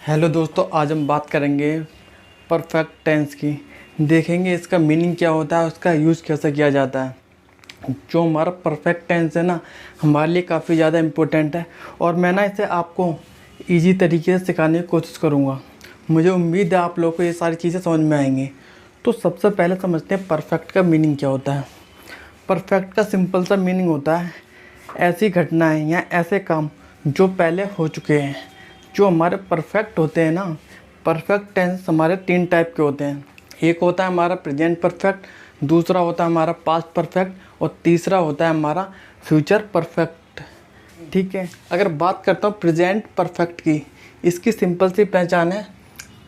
Hello दोस्तों, आज हम बात करेंगे परफेक्ट टेंस की। देखेंगे इसका मीनिंग क्या होता है, उसका यूज़ कैसे किया जाता है। जो हमारा परफेक्ट टेंस है ना, हमारे लिए काफ़ी ज़्यादा इम्पोर्टेंट है और मैं ना इसे आपको इजी तरीके से सिखाने की कोशिश करूँगा। मुझे उम्मीद है आप लोगों को ये सारी चीज़ें समझ में आएंगी। तो सबसे पहले समझते हैं परफेक्ट का मीनिंग क्या होता है। परफेक्ट का सिंपल सा मीनिंग होता है ऐसी घटनाएं या ऐसे काम जो पहले हो चुके हैं। जो हमारे परफेक्ट होते हैं ना, परफेक्ट टेंस हमारे 3 टाइप के होते हैं। एक होता है हमारा प्रेजेंट परफेक्ट, दूसरा होता है हमारा पास्ट परफेक्ट और तीसरा होता है हमारा फ्यूचर परफेक्ट। ठीक है, अगर बात करता हूँ प्रेजेंट परफेक्ट की, इसकी सिंपल सी पहचान है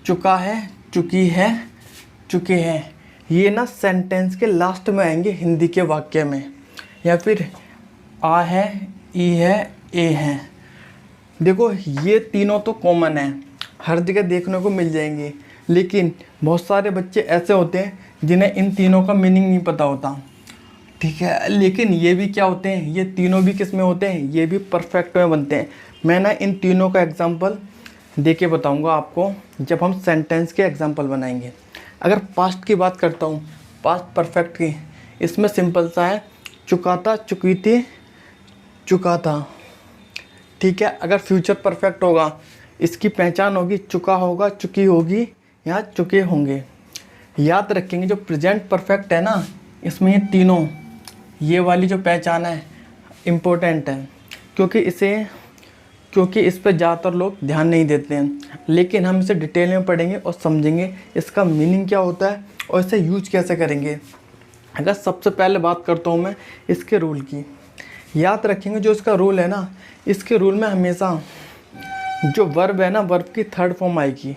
चुका है, चुकी है, चुके हैं। ये ना सेंटेंस के लास्ट में आएंगे हिंदी के वाक्य में, या फिर आ है, ई है, ए है। देखो ये तीनों तो कॉमन है, हर जगह देखने को मिल जाएंगे, लेकिन बहुत सारे बच्चे ऐसे होते हैं जिन्हें इन तीनों का मीनिंग नहीं पता होता। ठीक है, लेकिन ये भी क्या होते हैं, ये तीनों भी किस में होते हैं, ये भी परफेक्ट में बनते हैं। मैं ना इन तीनों का एग्जांपल दे के बताऊँगा आपको जब हम सेंटेंस के एग्जांपल बनाएंगे। अगर पास्ट की बात करता हूँ, पास्ट परफेक्ट की, इसमें सिंपल सा है चुका था, चुकी थी, चुका था। ठीक है, अगर फ्यूचर परफेक्ट होगा, इसकी पहचान होगी चुका होगा, चुकी होगी या चुके होंगे। याद रखेंगे जो प्रेजेंट परफेक्ट है ना, इसमें ये तीनों, ये वाली जो पहचान है इम्पोर्टेंट है, क्योंकि इस पर ज़्यादातर लोग ध्यान नहीं देते हैं। लेकिन हम इसे डिटेल में पढ़ेंगे और समझेंगे इसका मीनिंग क्या होता है और इसे यूज कैसे करेंगे। अगर सबसे पहले बात करता हूँ मैं इसके रूल की, याद रखेंगे जो इसका रूल है ना, इसके रूल में हमेशा जो वर्ब है ना, वर्ब की थर्ड फॉर्म आएगी।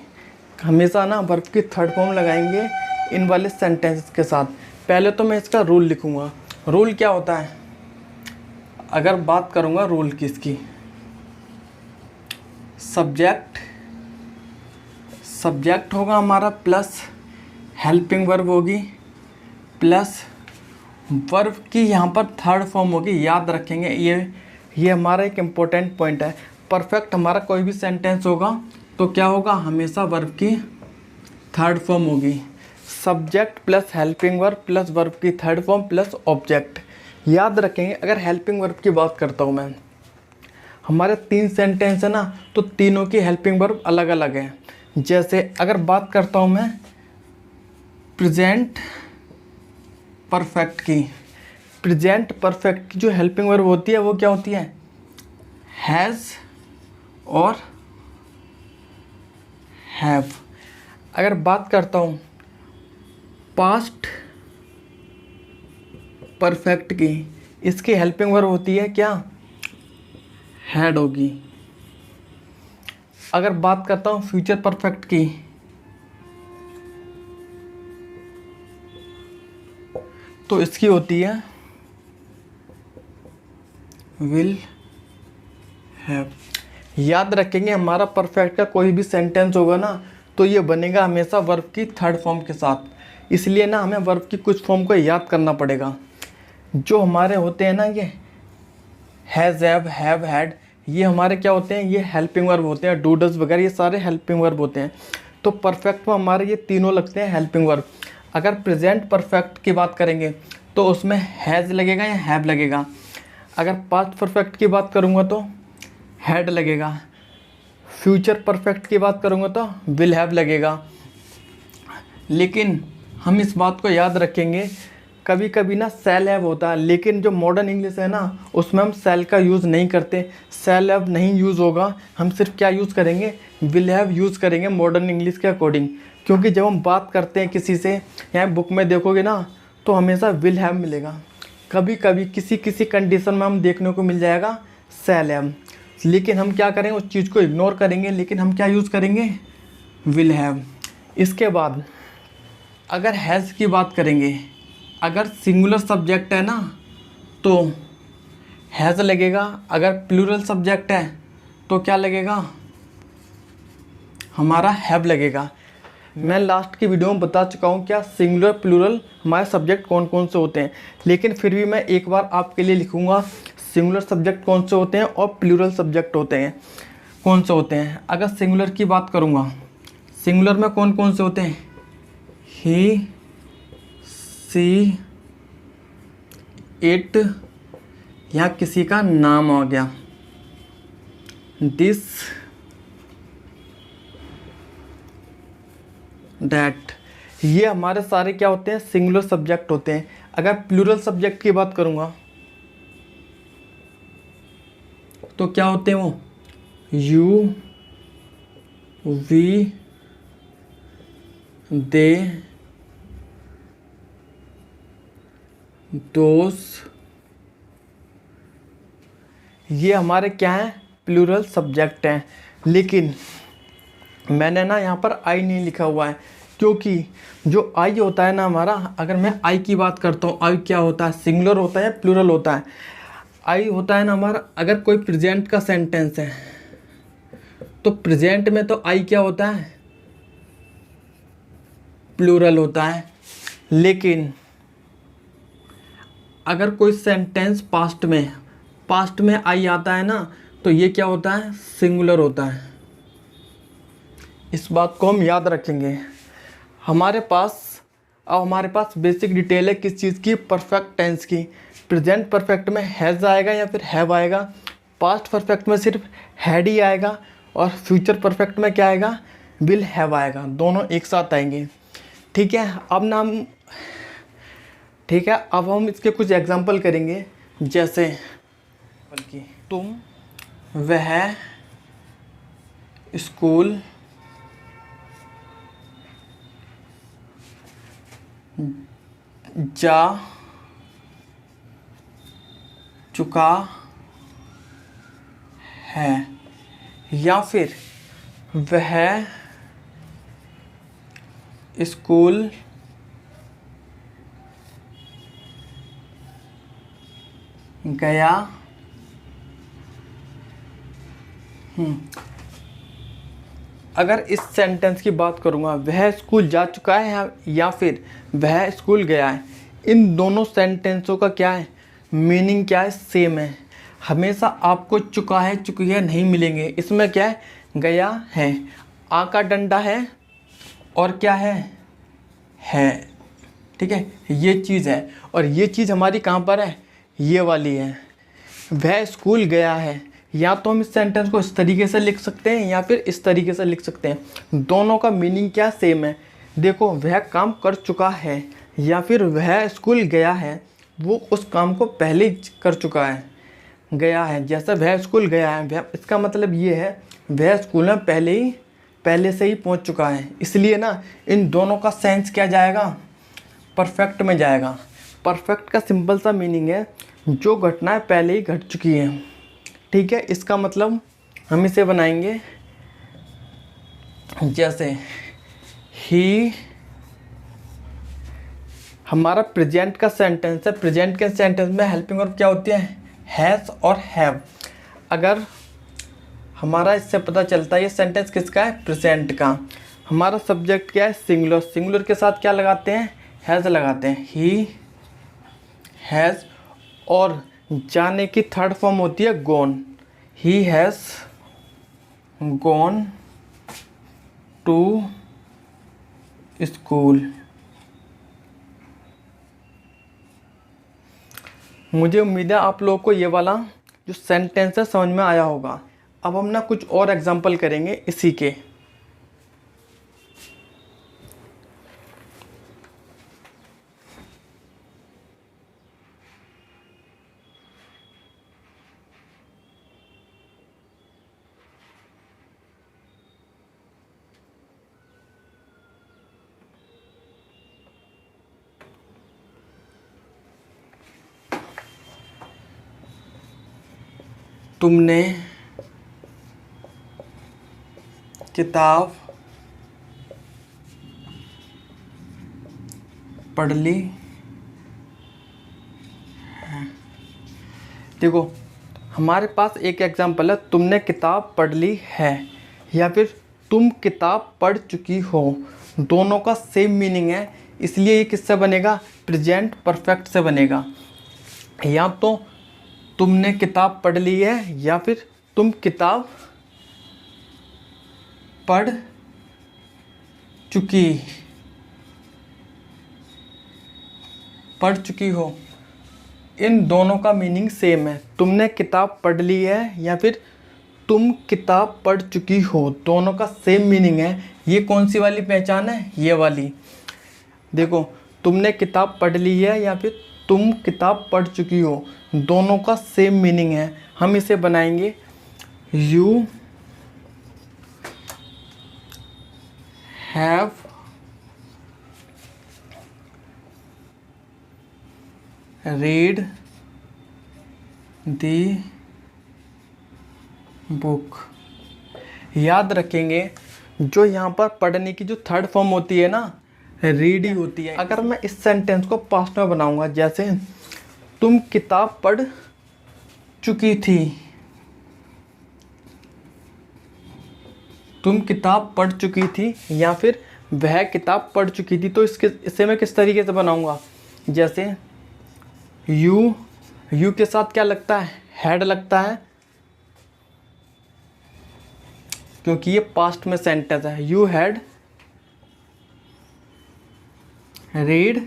हमेशा ना वर्ब की थर्ड फॉर्म लगाएंगे इन वाले सेंटेंस के साथ। पहले तो मैं इसका रूल लिखूँगा। रूल क्या होता है, अगर बात करूँगा रूल की, इसकी सब्जेक्ट होगा हमारा, प्लस हेल्पिंग वर्ब होगी, प्लस वर्ब की यहाँ पर थर्ड फॉर्म होगी। याद रखेंगे ये हमारा एक इम्पोर्टेंट पॉइंट है। परफेक्ट हमारा कोई भी सेंटेंस होगा तो क्या होगा, हमेशा वर्ब की थर्ड फॉर्म होगी। Subject plus helping verb plus verb की थर्ड फॉर्म प्लस ऑब्जेक्ट। याद रखेंगे अगर हेल्पिंग वर्ब की बात करता हूँ मैं, हमारे 3 सेंटेंस है ना, तो तीनों की हेल्पिंग वर्ब अलग अलग है। जैसे अगर बात करता हूँ मैं प्रेजेंट परफेक्ट की, प्रेजेंट परफेक्ट की जो हेल्पिंग वर्ब होती है वो क्या होती है, हैज़ और हैव। अगर बात करता हूँ पास्ट परफेक्ट की, इसकी हेल्पिंग वर्ब होती है क्या, हैड होगी। अगर बात करता हूँ फ्यूचर परफेक्ट की, तो इसकी होती है विल हैव। याद रखेंगे हमारा परफेक्ट का कोई भी सेंटेंस होगा ना, तो ये बनेगा हमेशा वर्ब की थर्ड फॉर्म के साथ। इसलिए ना हमें वर्ब की कुछ फॉर्म को याद करना पड़ेगा। जो हमारे होते हैं ना, ये हैज़, हैव, हैड, ये हमारे क्या होते हैं, ये हेल्पिंग वर्ब होते हैं। डू, डज वगैरह ये सारे हेल्पिंग वर्ब होते हैं। तो परफेक्ट में हमारे ये तीनों लगते हैं हेल्पिंग वर्ब। अगर प्रेजेंट परफेक्ट की बात करेंगे तो उसमें हैज़ लगेगा या हैव लगेगा। अगर पास्ट परफेक्ट की बात करूँगा तो हैड लगेगा। फ्यूचर परफेक्ट की बात करूँगा तो विल हैव लगेगा। लेकिन हम इस बात को याद रखेंगे, कभी कभी ना शैल हैव होता है, लेकिन जो मॉडर्न इंग्लिश है ना, उसमें हम शैल का यूज़ नहीं करते। शैल हैव नहीं यूज़ होगा, हम सिर्फ क्या यूज़ करेंगे, विल हैव यूज़ करेंगे मॉडर्न इंग्लिश के अकॉर्डिंग। क्योंकि जब हम बात करते हैं किसी से, या बुक में देखोगे ना, तो हमेशा विल हैव मिलेगा। कभी कभी किसी कंडीशन में हम देखने को मिल जाएगा शैल हैव, लेकिन हम क्या करेंगे, उस चीज़ को इग्नोर करेंगे, लेकिन हम क्या यूज़ करेंगे, विल हैव। इसके बाद अगर हैज़ की बात करेंगे, अगर सिंगुलर सब्जेक्ट है ना तो हैज़ लगेगा, अगर प्लूरल सब्जेक्ट है तो क्या लगेगा, हमारा हैव लगेगा। मैं लास्ट की वीडियो में बता चुका हूँ क्या सिंगुलर प्लूरल हमारे सब्जेक्ट कौन कौन से होते हैं, लेकिन फिर भी मैं एक बार आपके लिए लिखूँगा सिंगुलर सब्जेक्ट कौन से होते हैं और प्लूरल सब्जेक्ट होते हैं। कौन से होते हैं। अगर सिंगुलर की बात करूँगा, सिंगुलर में कौन कौन से होते हैं, ही, सी, इट, या किसी का नाम आ गया, दिस, डैट, ये हमारे सारे क्या होते हैं, सिंगुलर सब्जेक्ट होते हैं। अगर प्लूरल सब्जेक्ट की बात करूँगा तो क्या होते हैं वो, यू, वी, दे, दोस, ये हमारे क्या हैं, प्लूरल सब्जेक्ट हैं। लेकिन मैंने ना यहाँ पर आई नहीं लिखा हुआ है, क्योंकि जो आई होता है ना हमारा, अगर मैं आई की बात करता हूँ, आई क्या होता है, सिंगुलर होता है या प्लूरल होता है। आई होता है ना हमारा, अगर कोई प्रेजेंट का सेंटेंस है तो प्रेजेंट में तो आई क्या होता है, प्लूरल होता है। लेकिन अगर कोई सेंटेंस पास्ट में आई आता है ना, तो ये क्या होता है, सिंगुलर होता है। इस बात को हम याद रखेंगे। हमारे पास बेसिक डिटेल है किस चीज़ की, परफेक्ट टेंस की। प्रेजेंट परफेक्ट में हैज़ आएगा या फिर हैव आएगा, पास्ट परफेक्ट में सिर्फ हैड ही आएगा, और फ्यूचर परफेक्ट में क्या आएगा, विल हैव आएगा। दोनों एक साथ आएंगे। ठीक है, अब हम इसके कुछ एग्जांपल करेंगे। जैसे बल्कि तुम, वह, स्कूल, जा चुका है, या फिर वह स्कूल गया। अगर इस सेंटेंस की बात करूँगा, वह स्कूल जा चुका है या फिर वह स्कूल गया है, इन दोनों सेंटेंसों का क्या है, मीनिंग क्या है, सेम है। हमेशा आपको चुका है, चुकी है नहीं मिलेंगे। इसमें क्या है, गया है, आ का डंडा है, और क्या है। ठीक है, ये चीज़ है, और ये चीज़ हमारी कहाँ पर है, ये वाली है। वह स्कूल गया है, या तो हम इस सेंटेंस को इस तरीके से लिख सकते हैं या फिर इस तरीके से लिख सकते हैं। दोनों का मीनिंग क्या सेम है। देखो, वह काम कर चुका है या फिर वह स्कूल गया है, वो उस काम को पहले ही कर चुका है, गया है। जैसे वह स्कूल गया है, वह, इसका मतलब ये है वह स्कूल में पहले से ही पहुंच चुका है। इसलिए ना इन दोनों का सेंस क्या जाएगा, परफेक्ट में जाएगा। परफेक्ट का सिंपल सा मीनिंग है जो घटनाएं पहले ही घट चुकी हैं। ठीक है, इसका मतलब हम इसे बनाएंगे जैसे ही, हमारा प्रेजेंट का सेंटेंस है। प्रेजेंट के सेंटेंस में हेल्पिंग वर्ब क्या होती है, हैज़ और हैव। अगर हमारा इससे पता चलता है ये सेंटेंस किसका है, प्रेजेंट का। हमारा सब्जेक्ट क्या है, सिंगुलर। सिंगुलर के साथ क्या लगाते हैं, हैज़ लगाते हैं, ही हैज़। और जाने की थर्ड फॉर्म होती है gone, he has gone to school. मुझे उम्मीद है आप लोगों को ये वाला जो सेंटेंस है समझ में आया होगा। अब हम ना कुछ और एग्जांपल करेंगे इसी के। तुमने किताब पढ़ ली है। देखो, हमारे पास एक एग्जांपल है, तुमने किताब पढ़ ली है या फिर तुम किताब पढ़ चुकी हो। दोनों का सेम मीनिंग है, इसलिए ये किससे बनेगा, प्रेजेंट परफेक्ट से बनेगा। या तो तुमने किताब पढ़ ली है या फिर तुम किताब पढ़ चुकी, पढ़ चुकी हो, इन दोनों का मीनिंग सेम है। तुमने किताब पढ़ ली है या फिर तुम किताब पढ़ चुकी हो, दोनों का सेम मीनिंग है। ये कौन सी वाली पहचान है? ये वाली। देखो, तुमने किताब पढ़ ली है या फिर तुम किताब पढ़ चुकी हो, दोनों का सेम मीनिंग है। हम इसे बनाएंगे you have read the book. याद रखेंगे, जो यहाँ पर पढ़ने की जो थर्ड फॉर्म होती है ना, रीड ही होती है। अगर मैं इस सेंटेंस को पास्ट में बनाऊंगा, जैसे तुम किताब पढ़ चुकी थी, तुम किताब पढ़ चुकी थी या फिर वह किताब पढ़ चुकी थी, तो इसे मैं किस तरीके से बनाऊंगा? जैसे यू के साथ क्या लगता है? हैड लगता है, क्योंकि ये पास्ट में सेंटेंस है। You had read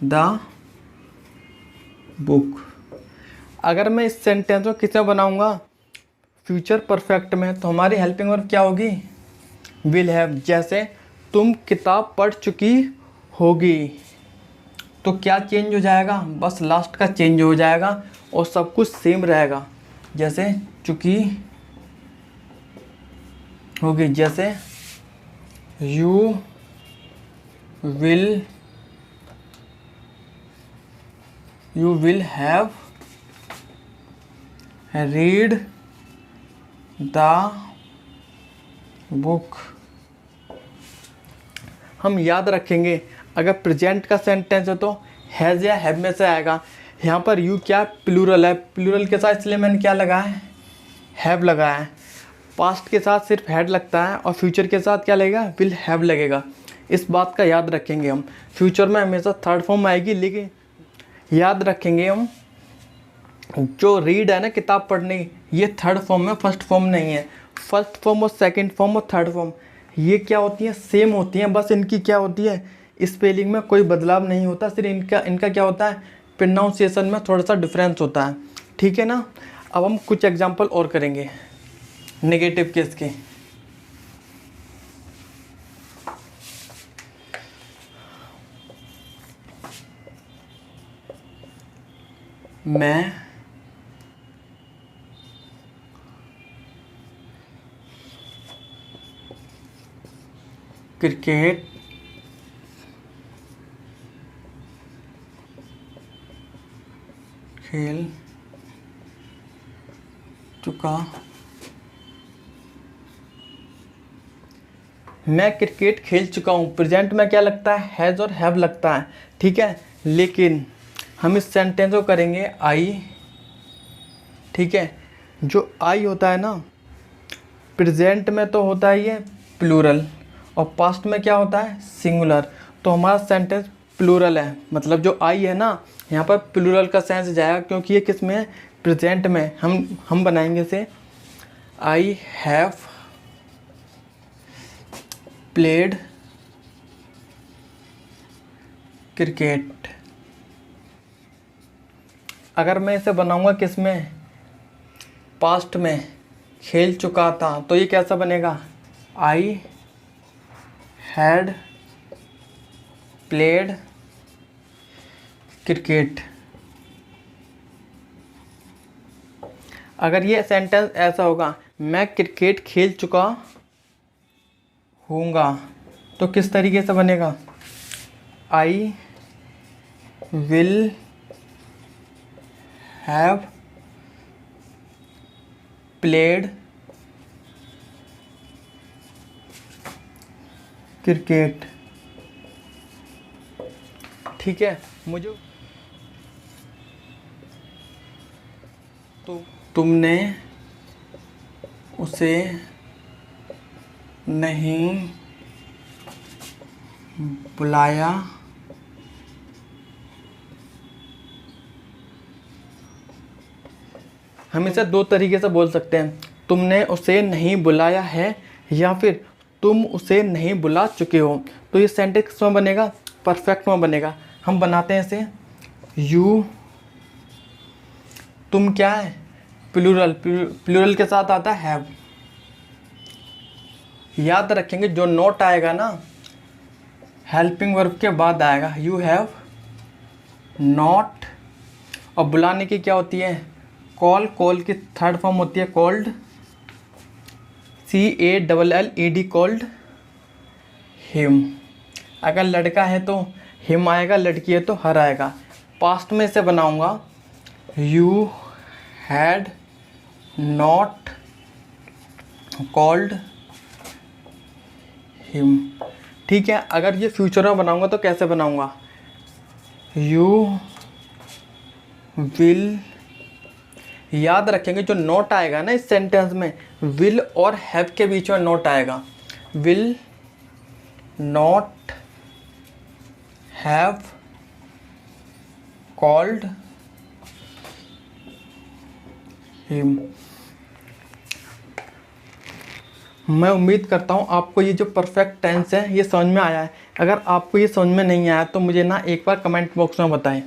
the book. अगर मैं इस सेंटेंस को किस में बनाऊंगा? फ्यूचर परफेक्ट में, तो हमारी हेल्पिंग वर्ब क्या होगी? Will have. जैसे तुम किताब पढ़ चुकी होगी, तो क्या चेंज हो जाएगा? बस लास्ट का चेंज हो जाएगा और सब कुछ सेम रहेगा। जैसे चुकी होगी, जैसे you will have read the book. हम याद रखेंगे, अगर प्रेजेंट का सेंटेंस है तो हैज़ या हैव में से आएगा। यहाँ पर यू क्या प्लूरल है, प्लूरल के साथ इसलिए मैंने क्या लगाया है? हैव लगाया है। पास्ट के साथ सिर्फ हैड लगता है और फ्यूचर के साथ क्या लगेगा? विल हैव लगेगा। इस बात का याद रखेंगे हम। फ्यूचर में हमेशा थर्ड फॉर्म आएगी, लेकिन याद रखेंगे हम, जो रीड है ना किताब पढ़ने, ये थर्ड फॉर्म है, फर्स्ट फॉर्म नहीं है। फर्स्ट फॉर्म और सेकंड फॉर्म और थर्ड फॉर्म ये क्या होती हैं? सेम होती हैं, बस इनकी क्या होती है? स्पेलिंग में कोई बदलाव नहीं होता, सिर्फ इनका क्या होता है? प्रोनाउंसिएशन में थोड़ा सा डिफरेंस होता है। ठीक है ना? अब हम कुछ एग्जांपल और करेंगे नेगेटिव केस के। मैं क्रिकेट खेल चुका, मैं क्रिकेट खेल चुका हूँ। प्रेजेंट में क्या लगता है? हैज़ और हैव लगता है। ठीक है, लेकिन हम इस सेंटेंस को करेंगे आई। ठीक है, जो आई होता है ना, प्रेजेंट में तो होता है ये प्लूरल और पास्ट में क्या होता है? सिंगुलर। तो हमारा सेंटेंस प्लूरल है, मतलब जो आई है ना, यहाँ पर प्लूरल का सेंस जाएगा, क्योंकि ये किस में है? प्रेजेंट में। हम बनाएंगे इसे आई हैव प्लेड क्रिकेट। अगर मैं इसे बनाऊंगा किस में? पास्ट में, खेल चुका था, तो ये कैसा बनेगा? I had played cricket. अगर ये सेंटेंस ऐसा होगा, मैं क्रिकेट खेल चुका हूँगा, तो किस तरीके से बनेगा? I will have played cricket. ठीक है, मुझे तो तुमने उसे नहीं बुलाया हम इसे दो तरीके से बोल सकते हैं। तुमने उसे नहीं बुलाया है या फिर तुम उसे नहीं बुला चुके हो। तो ये सेंटेंस किस में बनेगा? परफेक्ट में बनेगा। हम बनाते हैं इसे, यू, तुम क्या है? प्लूरल, प्लूरल के साथ आता है हैव। याद रखेंगे जो नॉट आएगा ना हेल्पिंग वर्ब के बाद आएगा। You have not. और बुलाने की क्या होती है? कॉल। कॉल की थर्ड फॉर्म होती है कॉल्ड, CALLED, कॉल्ड हिम। अगर लड़का है तो हिम आएगा, लड़की है तो हर आएगा। पास्ट में इसे बनाऊंगा, you had not called him. ठीक है, अगर ये फ्यूचर में बनाऊंगा तो कैसे बनाऊंगा? You will. याद रखेंगे जो नोट आएगा ना इस सेंटेंस में, विल और हैव के बीच में नोट आएगा। Will not have called him. मैं उम्मीद करता हूँ आपको ये जो परफेक्ट टेंस है ये समझ में आया है। अगर आपको ये समझ में नहीं आया तो मुझे ना एक बार कमेंट बॉक्स में बताएं।